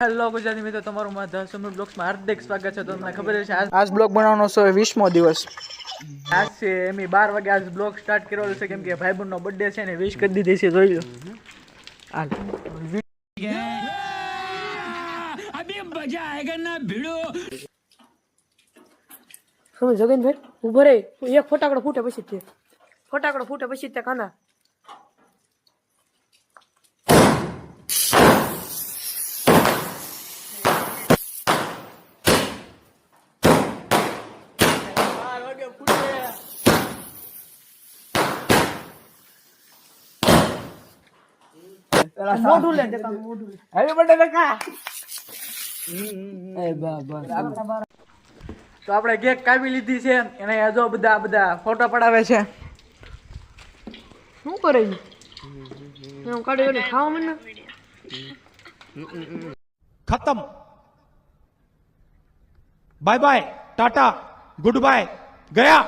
Hello Gujarati મિત્રો, તમારું મારા સમૂહ બ્લોગ્સમાં હાર્દિક સ્વાગત છે. તમને ખબર છે આજ બ્લોગ બનાવવાનો છે 20મો દિવસ. આજ છે એમ 12 વાગે આજ બ્લોગ સ્ટાર્ટ કરેલો છે, કેમ કે ભાઈબંધનો બર્થડે છે ને 20 કરી દીધી છે. જોઈ લો હાલ अभी मजा आएगा ना भिड़ो. શું જગનભાઈ ઉભો રે, એક ફટાકડો ફૂટે પછી તે કાના મોઢું લે તે કામ મોઢું લે. હેપી બર્થડે કાકા. એ બાબા તો આપણે કેક કાપી લીધી છે અને જો બધા ફોટો પડાવે છે. શું કરે છે? હું કાઢી કાઢી ખાવા મને खत्म. Bye bye tata good bye गया.